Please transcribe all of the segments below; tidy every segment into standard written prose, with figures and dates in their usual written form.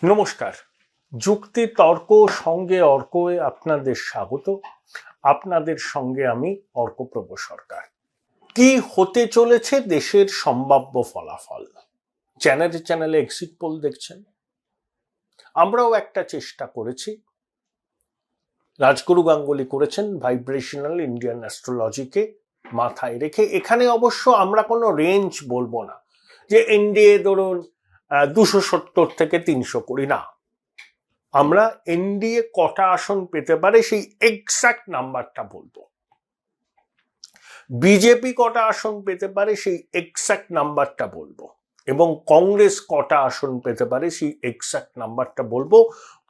নমস্কার। যুক্তি তর্ক সঙ্গে অর্কয়ে আপনাদের স্বাগত। আপনাদের সঙ্গে আমি অর্কপ্রভ সরকার। কি হতে চলেছে দেশের সম্ভাব্য ফলাফল? চ্যানেলে চ্যানেলে এক্সিট পোল দেখছেন, আমরাও একটা চেষ্টা করেছি। রাজগুরু গাঙ্গুলি করেছেন ভাইব্রেশনাল ইন্ডিয়ান অ্যাস্ট্রোলজিকে মাথায় রেখে। এখানে অবশ্য আমরা কোনো রেঞ্জ বলবো না যে এনডিএ ধরুন 270 থেকে 320, না, আমরা এনডিএ কটা আসন পেতে পারে সেই এক্সাক্ট নাম্বারটা বলবো। বিজেপি কটা আসন পেতে পারে সেই এক্সাক্ট নাম্বারটা বলবো, এবং কংগ্রেস কটা আসন পেতে পারে সেই এক্সাক্ট নাম্বারটা বলবো।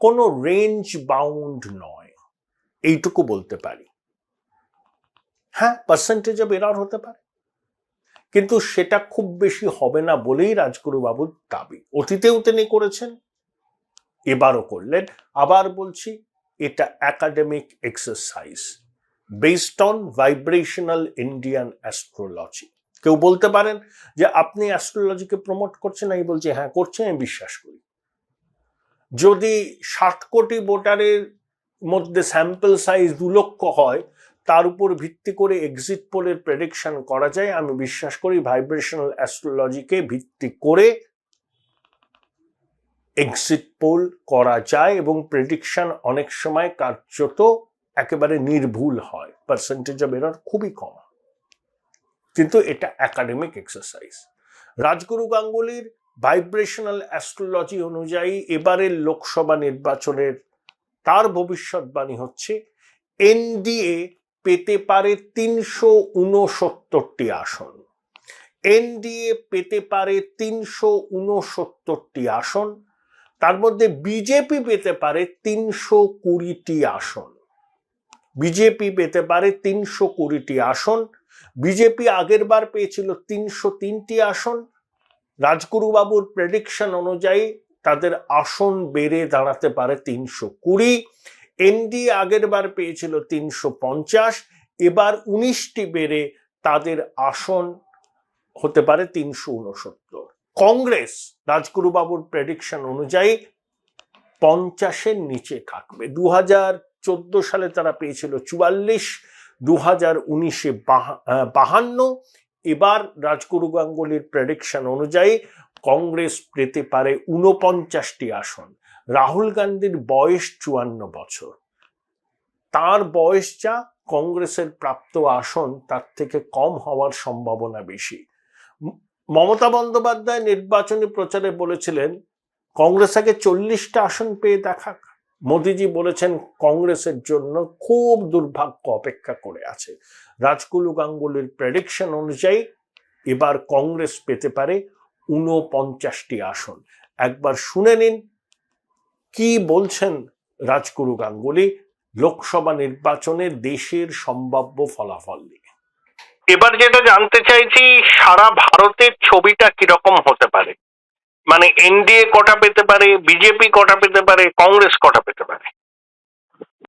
কোনো রেঞ্জ বাউন্ড নয়, এইটুকু বলতে পারি। হ্যাঁ, পার্সেন্টেজ অফ এরর হতে পারে, কিন্তু সেটা খুব বেশি হবে না বলেই রাজগুরু বাবুর দাবি। অতীতেও তিনি করেছেন, এবারও করলেন। আবার বলছি, এটা academic exercise based on vibrational Indian astrology. কেউ বলতে পারেন যে আপনি অ্যাস্ট্রোলজিকে প্রমোট করছেন, আমি বলছি হ্যাঁ করছেন, আমি বিশ্বাস করি। যদি 60 কোটি ভোটারের মধ্যে স্যাম্পল সাইজ 2 লক্ষ হয়, তার উপর ভিত্তি করে এক্সিট পোলের প্রেডিকশন করা যায়, আমি বিশ্বাস করি ভাইব্রেশনাল অ্যাস্ট্রোলজিকে ভিত্তি করে এক্সিট পোল করা যায়, এবং প্রেডিকশন অনেক সময় কার্যত একেবারে নির্ভুল হয়, পার্সেন্টেজ অফ এরর খুবই কম। কিন্তু এটা একাডেমিক এক্সারসাইজ। রাজগুরু গাঙ্গুলির ভাইব্রেশনাল অ্যাস্ট্রোলজি অনুযায়ী এবারের লোকসভা নির্বাচনের তার ভবিষ্যৎবাণী হচ্ছে এনডিএ পেতে পারে 369টি আসন। এনডিএ পেতে পারে 369টি আসন, তার মধ্যে বিজেপি পেতে পারে 320টি আসন। বিজেপি পেতে পারে 320টি আসন। বিজেপি আগের বার পেয়েছিল 303টি আসন। রাজগুরু বাবুর প্রেডিকশন অনুযায়ী তাদের আসন বেড়ে দাঁড়াতে পারে 320। এনডিএ আগের বার পেয়েছিল 350, এবার 19টি বেড়ে তাদের আসন হতে পারে 369। কংগ্রেস রাজগুরু বাবুর প্রেডিকশন অনুযায়ী 50-এর নিচে থাকবে। 2014 সালে তারা পেয়েছিল 44, 2019-এ 52। এবার রাজগুরু গাঙ্গুলির প্রেডিকশন অনুযায়ী কংগ্রেস পেতে পারে 49টি আসন। রাহুল গান্ধীর বয়স 54 বছর, তার বয়স যা, কংগ্রেসের প্রাপ্ত আসন তার থেকে কম হওয়ার সম্ভাবনা বেশি। মমতা বন্দ্যোপাধ্যায় নির্বাচনী প্রচারে বলেছিলেন কংগ্রেস আগে 40টা আসন পেয়ে দেখাক। মোদিজি বলেছেন কংগ্রেসের জন্য খুব দুর্ভাগ্য অপেক্ষা করে আছে। রাজগুরু গাঙ্গুলির প্রেডিকশন অনুযায়ী এবার কংগ্রেস পেতে পারে 49টি আসন। একবার শুনে নিন কি বলছেন রাজগুরু গাঙ্গুলি লোকসভা নির্বাচনে দেশের সম্ভাব্য ফলাফল নিয়ে। এবার যেটা জানতে চাইছি, সারা ভারতের ছবিটা কিরকম হতে পারে, মানে এনডিএ কটা পেতে পারে, বিজেপি কটা পেতে পারে, কংগ্রেস কটা পেতে পারে?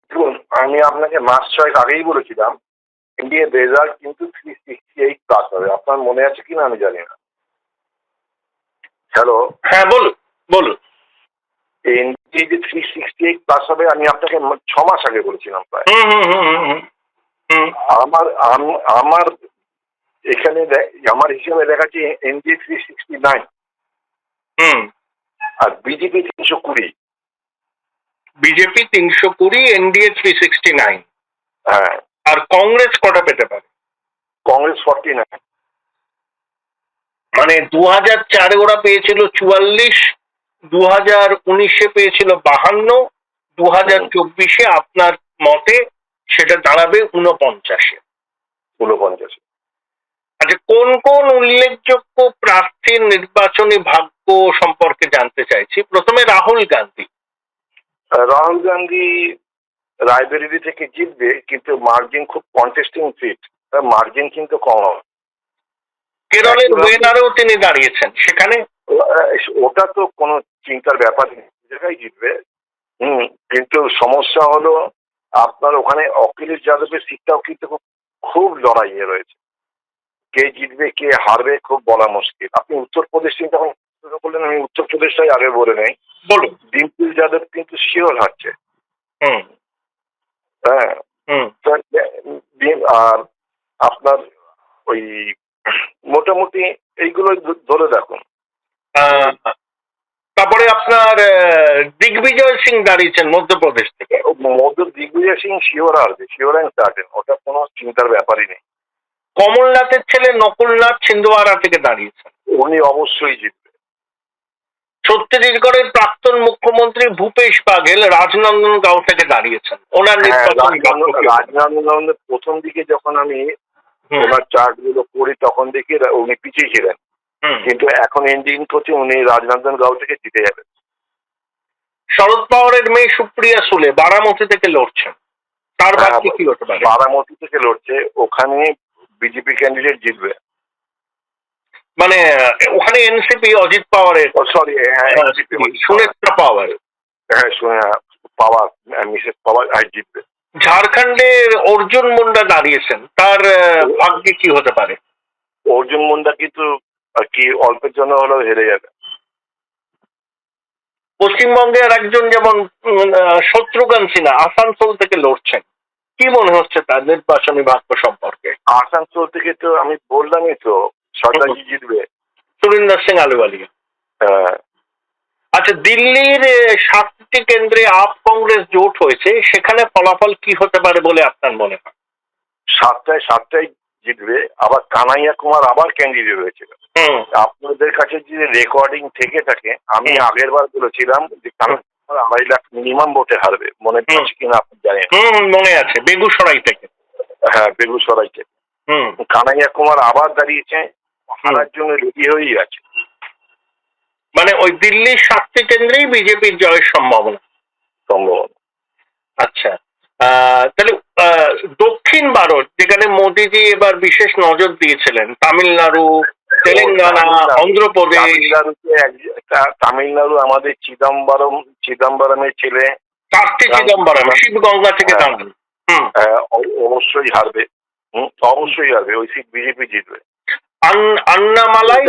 দেখুন, আমি আপনাকে মাস 6 আগেই বলেছিলাম এনডিএ রেজাল্ট কিন্তু 368+ হবে। আপনার মনে আছে কিনা আমি জানি না। হ্যালো, হ্যাঁ বলুন বলুন। এনডিএ যে 368+ হবে, আমি আপনাকে 6 মাস আগে বলেছিলাম প্রায়। আমার আমার এখানে আমার হিসাবে দেখাচ্ছে এনডিএ 369, আর বিজেপি 320। BJP 320, NDA 369। হ্যাঁ, আর কংগ্রেস কটা পেতে পারে? কংগ্রেস 49। মানে 2004-এ ওরা পেয়েছিল 44, 2019-এ পেয়েছিল 52, 2024-এ আপনার মতে সেটা দাঁড়াবে 49-এ। আচ্ছা, কোন কোন উল্লেখযোগ্য প্রার্থীর নির্বাচনী ভাগ্য সম্পর্কে জানতে চাইছি। প্রথমে রাহুল গান্ধী। রাহুল গান্ধী রায়বেরিলি থেকে জিতবে, কিন্তু মার্জিন খুব কন্টেস্টিং সিট, মার্জিন কিন্তু কম হবে। কেরলের ওয়েনারেও তিনি দাঁড়িয়েছেন, সেখানে ওটা তো কোনো চিন্তার ব্যাপার নেই, জায়গায় জিতবে। কিন্তু সমস্যা হলো আপনার ওখানে অখিলেশ যাদবের সিটটাও কিন্তু খুব লড়াইয়ে রয়েছে। কে জিতবে কে হারবে খুব বলা মুশকিল। আপনি উত্তরপ্রদেশ চিন্তা করুন, বললেন, আমি উত্তরপ্রদেশটাই আগে বলে নেই। বলুন। ডিম্পল যাদব কিন্তু শিওর হারছে। হুম হ্যাঁ, হুম আর আপনার ওই মোটামুটি এইগুলো ধরে দেখুন। তারপরে আপনার দিগ্বিজয় সিং দাঁড়িয়েছেন মধ্যপ্রদেশ থেকে। দিগ্বিজয় সিং শিওর হারবে, শিওর অ্যান্ড সার্টেন, ওটা কোনো চিন্তার ব্যাপারই নেই। কমলনাথের ছেলে নকুলনাথ ছিন্দওয়াড়া থেকে দাঁড়িয়েছেন, উনি অবশ্যই জিতবে। ছত্তিশগড়ের প্রাক্তন মুখ্যমন্ত্রী ভূপেশ বাঘেল রাজনন্দনগাঁও থেকে দাঁড়িয়েছেন। ওনার নির্বাচন রাজনন্দন প্রথম দিকে যখন আমি ওনার চার্ট গুলো পড়ি তখন দেখি উনি পিছিয়ে ছিলেন, কিন্তু এখন ইন্ডিয়ান করছে উনি রাজনন্দনগাঁও থেকে জিতে যাবেন। শরদ পাওয়ারের মেয়ে সুপ্রিয়া সুলে বারামতি থেকে লড়ছেন, তার বাকি কি হতে পারে? বারামতি থেকে লড়ছে, ওখানে বিজেপি ক্যান্ডিডেট জিতবে। মানে ওখানে এনসিপি অজিত পাওয়ারের, সরি, সুনেত্রা পাওয়ার, হ্যাঁ পাওয়ার, মিসেস পাওয়ার জিতবে। ঝাড়খণ্ডের অর্জুন মুন্ডা দাঁড়িয়েছেন, তার ভাগ্যে কি হতে পারে? অর্জুন মুন্ডা কিন্তু আর কি অল্পের জন্য হলেও হেরে যাবে। পশ্চিমবঙ্গের একজন যেমন শত্রুঘ্ন সিনহা আসানসোল থেকে লড়ছেন, কি মনে হচ্ছে তার নির্বাচনী ভাগ্য সম্পর্কে? আসানসোল থেকে তো আমি বললামই তো সরদারজি জিতবে, সুরিন্দর সিং আলুওয়ালিয়া। আচ্ছা, দিল্লির 7টি কেন্দ্রে আপ কংগ্রেস জোট হয়েছে, সেখানে ফলাফল কি হতে পারে বলে আপনার মনে হয়? 7টায় জিতবে। আবার কানাইয়া কুমার আবার ক্যান্ডিডেট হয়েছিল। আপনাদের কাছে যদি রেকর্ডিং থেকে থাকে, আমি আগের বার বলেছিলাম যে কানাইয়া কুমার 2.5 লাখ মিনিমাম ভোটে হারবে, মনে পড়ছে কিনা আপনি জানেন? মনে আছে, বেগুসরাই থেকে। হ্যাঁ, বেগুসরাই থেকে। কানাইয়া কুমার আবার দাঁড়িয়েছে, হারার জন্য রেডি হয়েই আছে। মানে ওই দিল্লির 7টি কেন্দ্রেই বিজেপির জয়ের সম্ভাবনা। আচ্ছা, তাহলে দক্ষিণ ভারত, যেখানে মোদিজি এবার বিশেষ নজর দিয়েছিলেন, তামিলনাড়ু, তেলেঙ্গানা, অন্ধ্রপ্রদেশ। তামিলনাড়ু আমাদের চিদম্বরমের ছেলে কার্তি চিদম্বরম শিবগঙ্গা থেকে দাঁড়ান, অবশ্যই হারবে। অবশ্যই হারবে, ওই সিট বিজেপি জিতবে। আন্নামালাই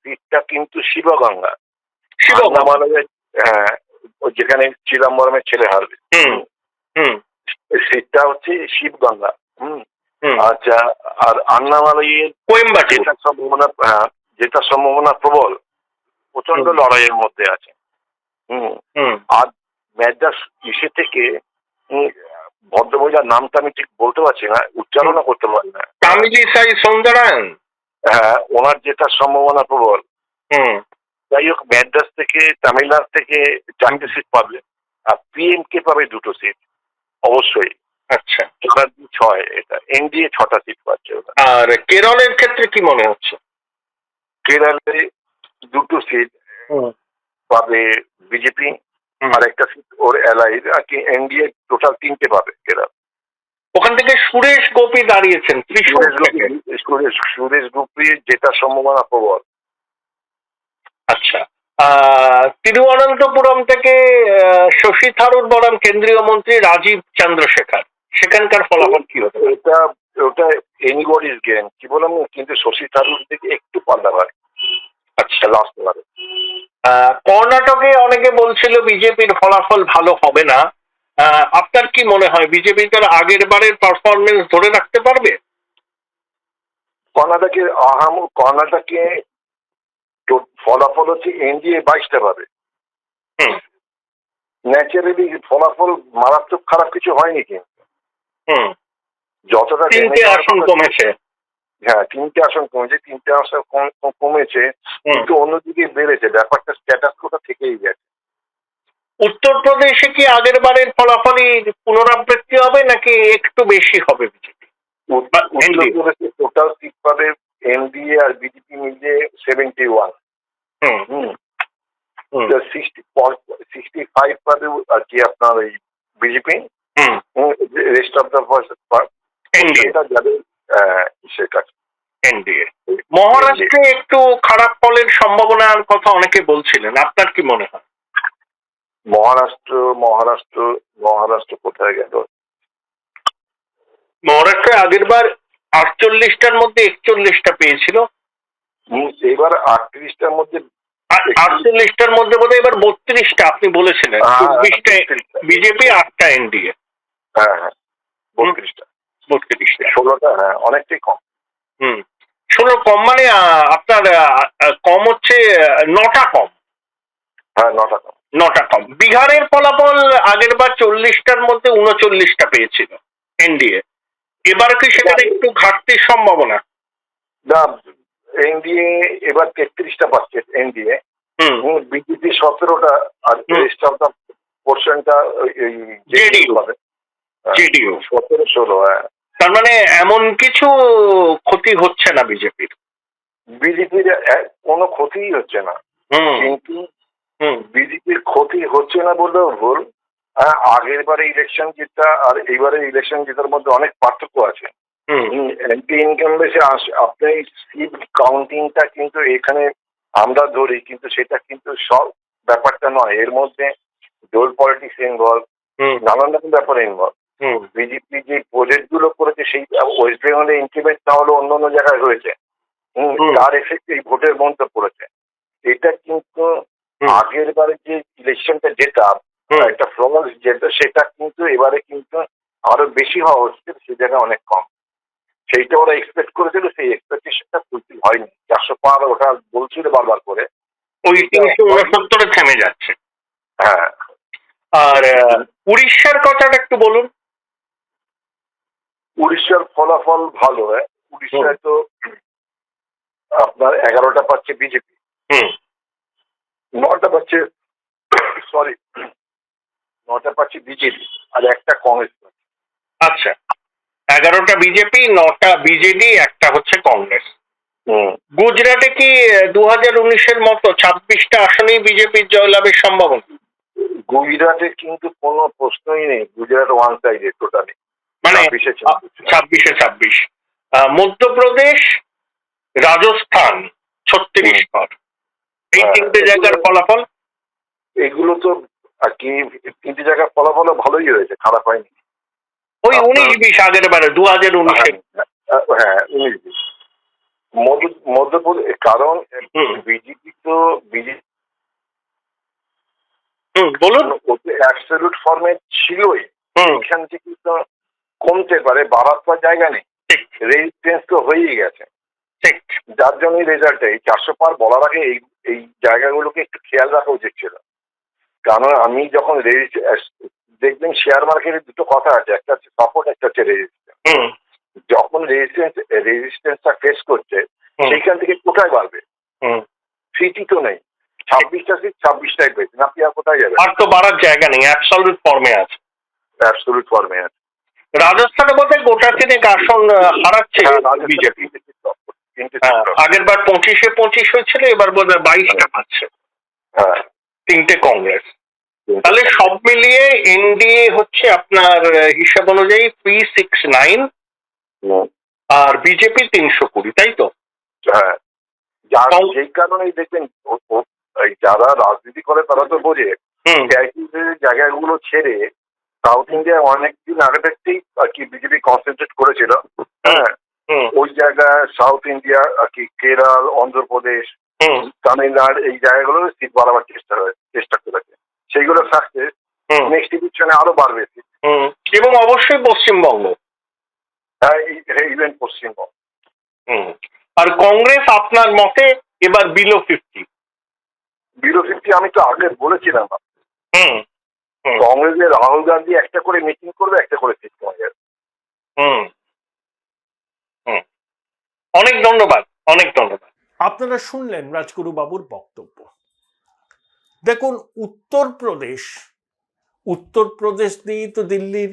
সিটটা কিন্তু শিবগঙ্গা, আন্নামালাই, যেখানে চিদম্বরমের ছেলে হারবে, সিটটা হচ্ছে শিবগঙ্গা। আচ্ছা, আর আন্নামালাইয়ের যেটা সম্ভাবনা প্রবল, প্রচন্ড লড়াইয়ের মধ্যে আছে। আর ম্যাড্রাস ইসে থেকে ভদ্রমহিলার নামটা আমি ঠিক বলতে পারছি না, উচ্চারণও করতে পারি না। তামিলিসাই সৌন্দরায়ন, হ্যাঁ, ওনার যেটা সম্ভাবনা প্রবল। যাই হোক, ম্যাড্রাস থেকে, তামিলনাড়ু থেকে 4টে সিট পাবে, আর পিএমকে পাবে 2টো সিট অবশ্যই। আচ্ছা, 6, এটা এনডিএ 6টা সিট পাচ্ছে ওরা। আর কেরলের ক্ষেত্রে কি মনে হচ্ছে? কেরলে 2টো সিট পাবে বিজেপি, আর একটা সিট ওর এলআইর, আর কি এনডিএ টোটাল 3টে পাবে কেরল। ওখান থেকে সুরেশ গোপী দাঁড়িয়েছেন, সুরেশ গোপী যেটা সম্ভাবনা প্রবল। আচ্ছা, তিরুঅনন্তপুরম থেকে শশী থারুর বনাম কেন্দ্রীয় মন্ত্রী রাজীব চন্দ্রশেখর, সেখানকার ফলাফল কি হতে পারে? ওটা এনিবডিজ গেম, কি বললাম, কিন্তু শশী থারুর দিকে একটু পাল্লা ভারী। আচ্ছা, লাস্ট বারে কর্ণাটকে অনেকে বলছিল বিজেপির ফলাফল ভালো হবে না, আপনার কি মনে হয় বিজেপি তার আগের বারের পারফরমেন্স ধরে রাখতে পারবে? কর্ণাটকে ফলাফল হচ্ছে এনডিএ 22টা পাবে। ন্যাচারালি ফলাফল মারাত্মক খারাপ কিছু হয়নি, কিন্তু যতটা 3টে আসন কমেছে। হ্যাঁ, 3টে আসন কমেছে, 3টে আসন কমেছে, কিন্তু অন্যদিকে বেড়েছে। ব্যাপারটা স্ট্যাটাস কোটা থেকেই গেছে। উত্তরপ্রদেশে কি আগের বারের ফলাফলই পুনরাবৃত্তি হবে নাকি একটু বেশি হবে বিজেপি? উত্তরপ্রদেশে টোটাল সিট পাবে এনডিএ আর বিজেপি মিলিয়ে 71। 65 পাবে আর কি আপনার ওই বিজেপি, রেস্ট অফ দ্য সেটা এনডিএ। মহারাষ্ট্রে একটু খারাপ ফলের সম্ভাবনার কথা অনেকে বলছিলেন, আপনার কি মনে হয়? মহারাষ্ট্র কোথায় গেল? মহারাষ্ট্রে আগের বার 48টার মধ্যে 41টা পেয়েছিল, এবার 38টার মধ্যে 48টার মধ্যে বোধহয় এবার 32টা আপনি বলেছিলেন, 24টা বিজেপি, 8টা এনডিএ। হ্যাঁ হ্যাঁ 32টা 16টা, হ্যাঁ অনেকটাই কম। 16 কম মানে আপনার কম হচ্ছে 9টা কম। হ্যাঁ 9টা কম। বিহারের ফলাফল আগের বার 40টার মধ্যে 39টা পেয়েছিল এনডিএ, এবার কি সেখানে একটু ঘাটতির সম্ভাবনা? না, এনডিএ এবার 33টা পাচ্ছে এনডিএ, বিজেপি 17টা, আর রেস্ট অফ দ্য পোর্শনটা জেডিইউ পাবে। 17-16। হ্যাঁ, তার মানে এমন কিছু ক্ষতি হচ্ছে না বিজেপির কোনো ক্ষতিই হচ্ছে না, কিন্তু বিজেপির ক্ষতি হচ্ছে না বললেও ভুল। আগের বারে ইলেকশন জেতা আর এইবারে ইলেকশন জেতার মধ্যে অনেক পার্থক্য আছে। এমপি ইনকামবেসে আপনি সিট কাউন্টিংটা কিন্তু এখানে আমরা ধরি, কিন্তু সেটা কিন্তু সব ব্যাপারটা নয়, এর মধ্যে ডোল পলিটিক্স ইনভলভ, নানান রকম ব্যাপারে ইনভলভ। বিজেপি যে প্রজেক্ট গুলো করেছে সেই ওয়েস্ট বেঙ্গলে ইমপ্লিমেন্ট না হলে অন্য অন্য জায়গায় হয়েছে, তার এফেক্ট এই ভোটের মধ্যে পড়েছে। এটা কিন্তু আগের বারে যে ইলেকশনটা যেটা একটা ফ্লস যেটা, সেটা কিন্তু এবারে কিন্তু আরো বেশি হওয়া হচ্ছে, সে জায়গায় অনেক কম। সেইটা ওরা এক্সপেক্ট করেছিল, সেই এক্সপেক্টেশনটা ফুলফিল হয়নি। 400 পার ওটা বলছিল বারবার করে, ওই 369 থেমে যাচ্ছে। হ্যাঁ, আর উড়িষ্যার কথাটা একটু বলুন। উড়িষ্যার ফলাফল ভালো। উড়িষ্যায় তো আপনার 11টা পাচ্ছে বিজেপি, 9টা পাচ্ছে বিজেপি, আর একটা কংগ্রেস। আচ্ছা, 11টা বিজেপি, 9টা বিজেডি, একটা হচ্ছে কংগ্রেস। গুজরাটে কি 2019-এর মতো 26টা আসনেই বিজেপির জয়লাভের সম্ভাবনা? গুজরাটে কিন্তু কোনো প্রশ্নই নেই, গুজরাট ওয়ান সাইডেড টোটালি, মানে 26-26। মধ্যপ্রদেশ, রাজস্থান 36 এই 3টে জায়গার ফলাফল, এগুলো তো আর কি 3টে জায়গার ফলাফল ভালোই হয়েছে, খারাপ হয়নি। ওই 19-20 আগের বারে 2019-এ। হ্যাঁ 19-20 মধ্যপ্রদেশ, কারণ বিজেপি তো বলুন, অ্যাবসলিউট ফর্মে ছিলই, এখান থেকে তো কমতে পারে, বাড়ার তো জায়গা নেই, রেজিস্ট্যান্স তো হয়েই গেছে, যার জন্যই রেজাল্টে এই 400 পার বলার আগে এই জায়গাগুলোকে একটু খেয়াল রাখা উচিত ছিল। কারণ আমি যখন দেখবেন শেয়ার মার্কেটে দুটো কথা আছে, একটা হচ্ছে সাপোর্ট, একটা হচ্ছে রেজিস্ট্যান্স। যখন রেজিস্ট্যান্সটা ফেস করছে, সেইখান থেকে কোথায় বাড়বে? সিটি তো নেই, 26টা সিট 26টাই পেয়েছেন, আপনি আর কোথায় যাবেন? আর তো বাড়ার জায়গা নেই, অ্যাবসলিউট ফর্মে আছে। রাজস্থানে বোধহয় গোটা 3 আসন হারাচ্ছে বিজেপি। আগের বার 25-25 হয়েছিল, এবার বোধহয় 22টা পাচ্ছে, 3টে কংগ্রেস। তাহলে সব মিলিয়ে এনডিএ হচ্ছে আপনার হিসাব অনুযায়ী 369 আর বিজেপি 320, তাই তো? হ্যাঁ, যেই কারণেই দেখবেন যারা রাজনীতি করে তারা তো বোঝে জায়গাগুলো ছেড়ে সাউথ ইন্ডিয়া অনেকদিন আগে থেকেই আর কি বিজেপি কনসেন্ট্রেট করেছিল। হ্যাঁ, ওই জায়গায় সাউথ ইন্ডিয়া আর কি কেরল, অন্ধ্রপ্রদেশ, তামিলনাড়ু, এই জায়গাগুলো সিট বাড়াবার চেষ্টা করেছে, সেইগুলো সাকসেস। নেক্সট ইলেকশনে আরো বাড়বে এবং অবশ্যই পশ্চিমবঙ্গ, ইভেন পশ্চিমবঙ্গ। আর কংগ্রেস আপনার মতে এবার বিলো 50? আমি তো আগে বলেছিলাম, কংগ্রেসের রাহুল গান্ধী একটা করে মিটিং করবে, একটা করে সিট কমে যাবে। অনেক ধন্যবাদ, অনেক ধন্যবাদ। আপনারা শুনলেন রাজগুরু বাবুর বক্তব্য। দেখুন, উত্তরপ্রদেশ দিয়েই তো দিল্লির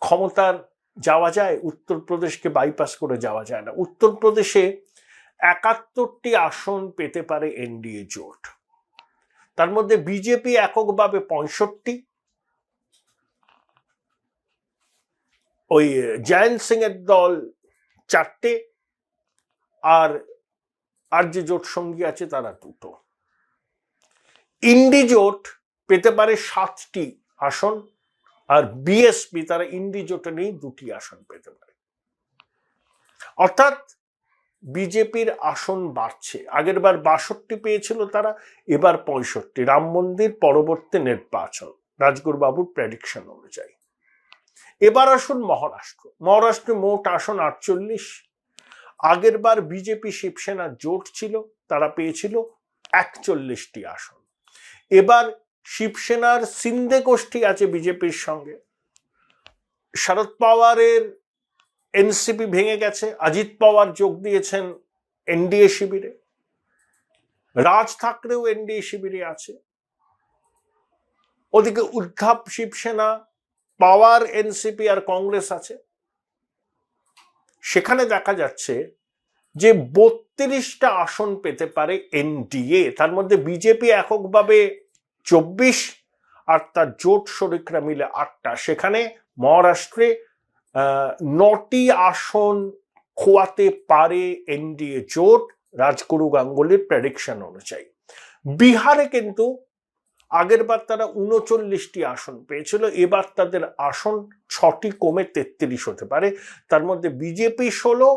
ক্ষমতার যাওয়া যায়, উত্তরপ্রদেশকে বাইপাস করে যাওয়া যায় না। উত্তরপ্রদেশে 71টি আসন পেতে পারে এনডিএ জোট, তার মধ্যে বিজেপি এককভাবে 65, ওই জয়ন্ত সিং এর দল 4টে, আর যে জোট সঙ্গী আছে তারা 2টো। ইন্ডি জোট পেতে পারে 7টি আসন, আর বিএসপি তারা ইন্ডি জোটে নেই 2টি আসন পেতে পারে। অর্থাৎ বিজেপির আসন বাড়ছে। আগেরবার 62 পেয়েছিল তারা, এবার 65। রাম মন্দির পরবর্তী নির্বাচন রাজগুরুবাবুর প্রেডিকশন অনুযায়ী। এবার আসুন মহারাষ্ট্রে মোট আসন 48। আগেরবার বিজেপি শিবসেনা জোট ছিল, তারা পেয়েছিল 41টি আসন। এবার শিবসেনার সিন্দে গোষ্ঠী আছে বিজেপির সঙ্গে, শরদ পাওয়ারের এনসিপি ভেঙে গেছে, অজিত পাওয়ার যোগ দিয়েছেন এনডিএ শিবিরে, রাজ ঠাকরেও এনডিএ শিবিরে আছে। ওদিকে উদ্ধব শিবসেনা, পাওয়ার এনসিপি আর কংগ্রেস আছে। সেখানে দেখা যাচ্ছে যে 32টা আসন পেতে পারে এনডিএ, তার মধ্যে বিজেপি এককভাবে 24 আর তার জোট শরিকরা মিলে 8টা। সেখানে মহারাষ্ট্রে 9টি আসন খোয়াতে পারে এনডিএ জোট রাজগুরু গাঙ্গুলির প্রেডিকশন অনুযায়ী। বিহারে কিন্তু আগেরবার তারা 39টি আসন পেয়েছিল, এবার তাদের আসন 6টি কমে 33 হতে পারে। তার মধ্যে বিজেপি 16,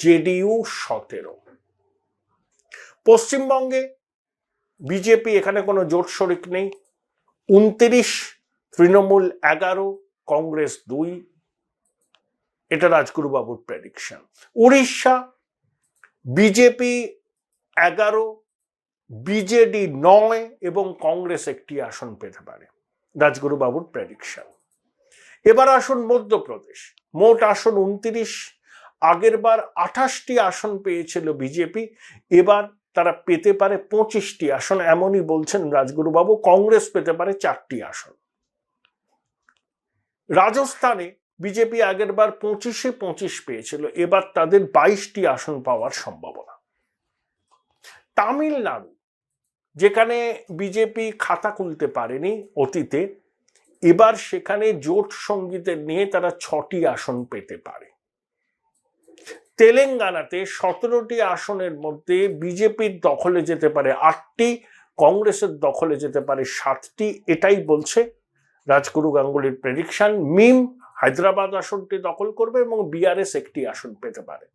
জেডিইউ 17। পশ্চিমবঙ্গে বিজেপি এখানে কোনো জোট শরিক নেই, 29, তৃণমূল 11, কংগ্রেস 2। এটা রাজগুরুবাবুর প্রেডিকশন। উড়িষ্যা বিজেপি 11, বিজেডি 9 এবং কংগ্রেস 1টি আসন পেতে পারে, রাজগুরুবাবুর প্রেডিকশন। এবার আসুন মধ্যপ্রদেশ, মোট আসন 29। আগেরবার 28টি আসন পেয়েছিল বিজেপি, এবার তারা পেতে পারে 25টি আসন, এমনই বলছেন রাজগুরুবাবু। কংগ্রেস পেতে পারে 4টি আসন। রাজস্থানে বিজেপি আগেরবার 25-এ 25 পেয়েছিল, এবার তাদের 22টি আসন পাওয়ার সম্ভাবনা। তামিলনাড়ু, যেখানে বিজেপি খাতা খুলতে পারেনি অতীতে, এবার সেখানে জোট সঙ্গীদের নিয়ে তারা 6টি আসন পেতে পারে। তেলেঙ্গানাতে 17টি আসনের মধ্যে বিজেপির দখলে যেতে পারে 8টি, কংগ্রেসের দখলে যেতে পারে 7টি, এটাই বলছে রাজগুরু গাঙ্গুলির প্রেডিকশন। মিম হায়দ্রাবাদ আসনটি দখল করবে এবং বিআরএস 1টি আসন পেতে পারে।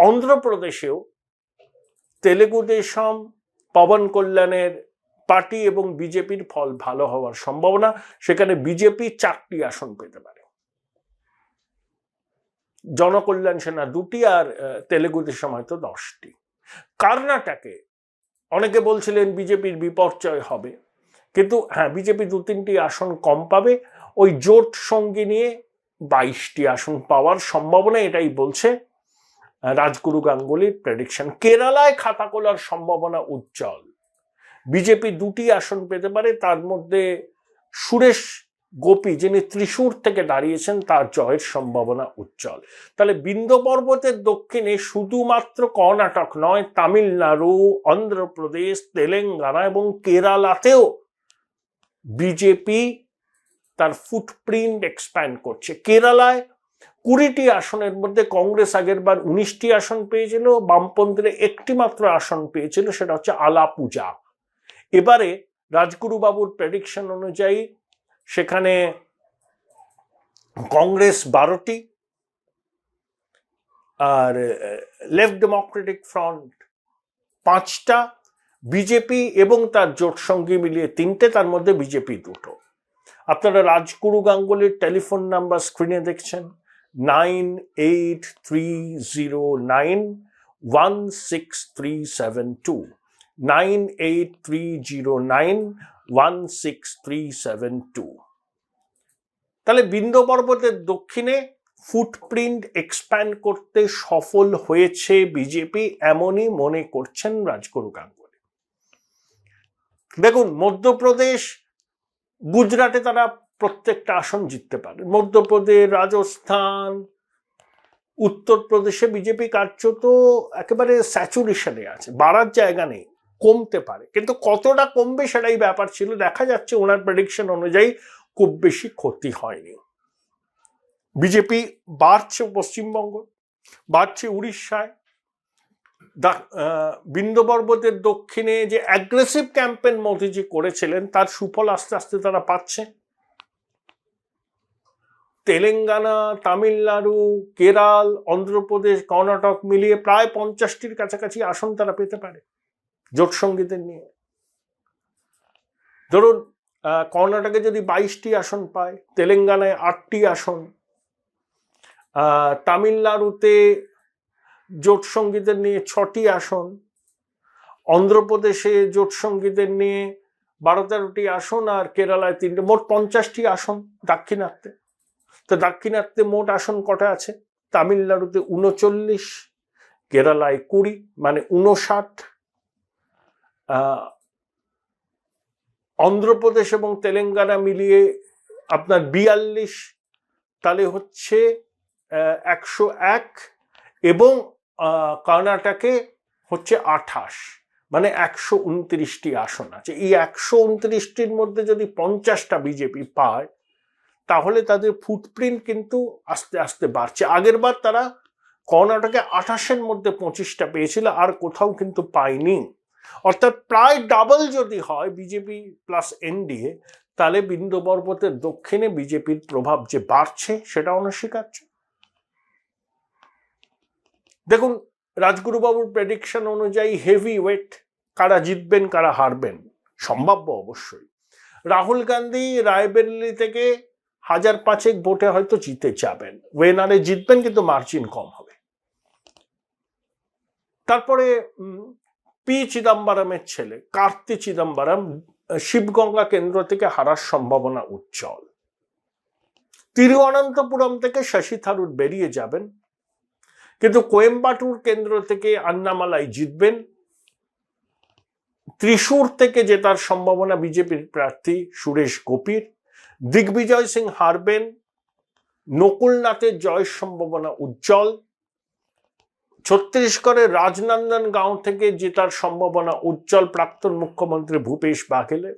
অন্ধ্রপ্রদেশেও তেলেগু দেশম, পবন কল্যাণের পার্টি এবং বিজেপির ফল ভালো হওয়ার সম্ভাবনা, সেখানে বিজেপি 4টি আসন পেতে পারে, জনকল্যাণ সেনা 2টি আর তেলেগু দেশম হয়তো 10টি। কর্ণাটকে অনেকে বলছিলেন বিজেপির বিপর্যয় হবে, কিন্তু হ্যাঁ, বিজেপি 2-3টি আসন কম পাবে, ওই জোট সঙ্গী নিয়ে 22টি আসন পাওয়ার সম্ভাবনা, এটাই বলছে রাজগুরু গাঙ্গুলির প্রেডিকশন। কেরালায় খাতা খোলার সম্ভাবনা উজ্জ্বল, বিজেপি 2টি আসন পেতে পারে, তার মধ্যে সুরেশ গোপী যিনি ত্রিশূর থেকে দাঁড়িয়েছেন তার জয়ের সম্ভাবনা উজ্জ্বল। তাহলে বিন্ধ্য পর্বতের দক্ষিণে শুধুমাত্র কর্ণাটক নয়, তামিলনাড়ু, অন্ধ্রপ্রদেশ, তেলেঙ্গানা এবং কেরালাতেও বিজেপি তার ফুটপ্রিন্ট এক্সপ্যান্ড করছে। কেরালায় 20টি আসনের মধ্যে কংগ্রেস আগেরবার 19টি আসন পেয়েছিল, বামপন্থীরা 1টি মাত্র আসন পেয়েছিল, সেটা হচ্ছে আলাপুজা। এবারে রাজগুরুবাবুর প্রেডিকশন অনুযায়ী সেখানে কংগ্রেস 12টি আর লেফট ডেমোক্রেটিক ফ্রন্ট 5টা, বিজেপি এবং তার জোট সঙ্গী মিলিয়ে 3টে, তার মধ্যে বিজেপি 2টো। আপনারা রাজগুরু গাঙ্গুলির টেলিফোন নাম্বার স্ক্রিনে দেখছেন, 9830916372, 9830916372। তাহলে বিন্ধ্য পর্বতের দক্ষিণে ফুটপ্রিন্ট এক্সপ্যান্ড করতে সফল হয়েছে বিজেপি, এমনই মনে করছেন রাজগুরু গাঙ্গুলি। দেখুন, মধ্যপ্রদেশ, গুজরাটে তারা প্রত্যেকটা আসন জিততে পারে। মধ্যপ্রদেশ, রাজস্থান, উত্তরপ্রদেশে বিজেপি কার্যত একেবারে স্যাচুরেশনে আছে, বাড়ার জায়গা নেই, কমতে পারে, কিন্তু কতটা কমবে সেটাই ব্যাপার ছিল। দেখা যাচ্ছে ওনার প্রেডিকশন অনুযায়ী খুব বেশি ক্ষতি হয়নি। বিজেপি বাড়ছে পশ্চিমবঙ্গ, বাড়ছে উড়িষ্যায়, বিন্ধ্য পর্বতের দক্ষিণে যে অ্যাগ্রেসিভ ক্যাম্পেইন মোদিজি করেছিলেন তার সুফল আস্তে আস্তে তারা পাচ্ছে। তেলেঙ্গানা, তামিলনাড়ু, কেরল, অন্ধ্রপ্রদেশ, কর্ণাটক মিলিয়ে প্রায় 50টির কাছাকাছি আসন তারা পেতে পারে জোট সঙ্গীদের নিয়ে। ধরুন কর্ণাটকে যদি 22টি আসন পায়, তেলেঙ্গানায় 8টি আসন, তামিলনাড়ুতে জোট সঙ্গীদের নিয়ে 6টি আসন, অন্ধ্রপ্রদেশে জোট সঙ্গীদের নিয়ে 12-13টি আসন, আর কেরালায় 3টে, মোট 50টি আসন দাক্ষিণাত্যে। তো দাক্ষিণাত্যে মোট আসন কটা আছে? তামিলনাড়ুতে 39, কেরালায় 20, মানে 59, অন্ধ্রপ্রদেশ এবং তেলেঙ্গানা মিলিয়ে আপনার 42, তাহলে হচ্ছে 101, এবং কর্ণাটকে হচ্ছে 28, মানে 129টি আসন আছে। এই 129টির মধ্যে যদি 50টা বিজেপি পায়, তাহলে তাদের ফুটপ্রিন্ট কিন্তু আস্তে আস্তে বাড়ছে। আগের বার তারা কর্ণাটকে 28-এর মধ্যে 25টা পেয়েছিল, আর কোথাও কিন্তু পায়নি। অর্থাৎ প্রায় ডাবল যদি হয় বিজেপি প্লাস এনডিএ, তাহলে বিন্দু পর্বতের দক্ষিণে বিজেপির প্রভাব যে বাড়ছে সেটা অনস্বীকার্য। দেখুন, রাজগুরুবাবুর প্রেডিকশন অনুযায়ী হেভি ওয়েট কারা জিতবেন কারা হারবেন সম্ভাব্য অবশ্যই। রাহুল গান্ধী রায়বেরেলি থেকে 1005 ভোটে হয়তো জিতে যাবেন, ওয়েনারে জিতবেন, কিন্তু মার্জিন কম হবে। তারপরে পি চিদম্বরমের ছেলে কার্তি চিদম্বরম শিবগঙ্গা কেন্দ্র থেকে হারার সম্ভাবনা উজ্জ্বল। তিরুঅনন্তপুরম থেকে শশী থারুর বেরিয়ে যাবেন, কিন্তু কোয়েম্বাটুর কেন্দ্র থেকে আন্নামালাই জিতবেন। ত্রিশূর থেকে জেতার সম্ভাবনা বিজেপির প্রার্থী সুরেশ গোপীর। দিগ্বিজয় সিং হারবেন, নকুলনাথের জয়ের সম্ভাবনা উজ্জ্বল। ছত্তিশগড়ের রাজনন্দনগাঁও থেকে জেতার সম্ভাবনা উজ্জ্বল প্রাক্তন মুখ্যমন্ত্রী ভূপেশ বাঘেলের।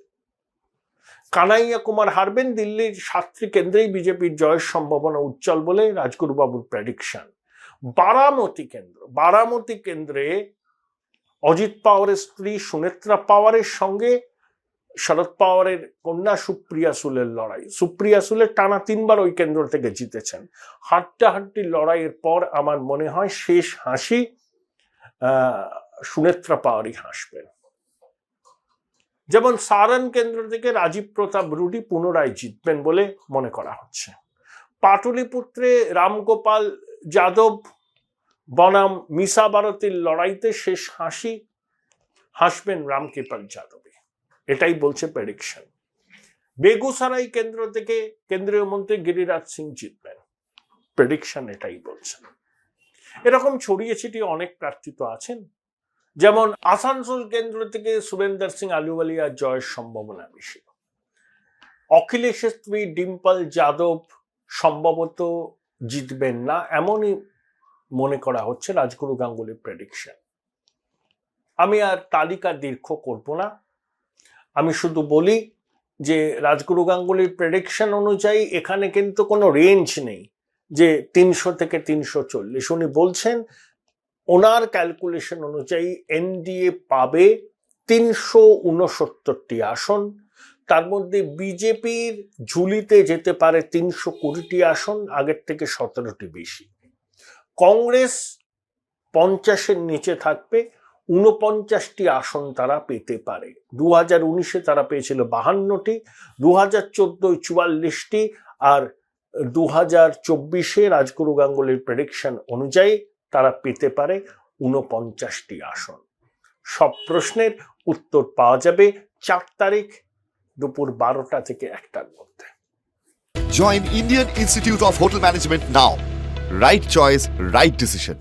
কানাইয়া কুমার হারবেন, দিল্লির 7টি কেন্দ্রেই বিজেপির জয়ের সম্ভাবনা উজ্জ্বল বলে রাজগুরুবাবুর প্রেডিকশন। বারামতি কেন্দ্রে অজিত পাওয়ারের স্ত্রী সুনেত্রা পাওয়ারের সঙ্গে শরদ পাওয়ারের কন্যা সুপ্রিয়া সুলের লড়াই। সুপ্রিয়া সুলে টানা 3বার ওই কেন্দ্র থেকে জিতেছেন। হাড্ডাহাড্ডি লড়াইয়ের পর আমার মনে হয় শেষ হাসি সুনেত্রা পাওয়ারই হাসবেন। যেমন সারন কেন্দ্র থেকে রাজীব প্রতাপ রুডি পুনরায় জিতবেন বলে মনে করা হচ্ছে। পাটলিপুত্রে রামগোপাল যাদব বনাম মিসা ভারতীর লড়াইতে শেষ হাসবেন রামকৃপাল যাদবে, এটাই বলছে প্রেডিকশন। বেগুসরাই কেন্দ্র থেকে কেন্দ্রীয় মন্ত্রী গিরিরাজ সিং জিতবেন, প্রেডিকশন এটাই বলছে। এরকম ছড়িয়ে ছিটিয়ে অনেক প্রার্থী তো আছেন। যেমন আসানসোল কেন্দ্র থেকে সুরেন্দর সিং আলুওয়ালিয়ার জয়ের সম্ভাবনা বেশি। অখিলেশের স্ত্রী ডিম্পল যাদব সম্ভবত জিতবেন না, এমনই মনে করা হচ্ছে রাজগুরু গাঙ্গুলির প্রেডিকশন। আমি আর তালিকা দীর্ঘ করব না, আমি শুধু বলি যে রাজগুরু গাঙ্গুলির প্রেডিকশন অনুযায়ী এখানে কিন্তু কোনো রেঞ্জ নেই যে 300 থেকে 340। উনি বলছেন ওনার ক্যালকুলেশন অনুযায়ী এনডিএ পাবে 369টি আসন, তার মধ্যে বিজেপির ঝুলিতে যেতে পারে 320টি আসন, আগের থেকে 17টি বেশি। কংগ্রেস 50-এর নিচে থাকবে, 49টি আসন তারা পেতে পারে। 2019-এ তারা পেয়েছিল 52টি, 2014-য় 44টি, আর 2024-এ রাজগুরু গাঙ্গুলির প্রেডিকশন অনুযায়ী তারা পেতে পারে 49টি আসন। সব প্রশ্নের উত্তর পাওয়া যাবে 4 তারিখ দুপুর 12টা থেকে 1টার মধ্যে। Join Indian Institute of Hotel Management now. Right choice, right decision.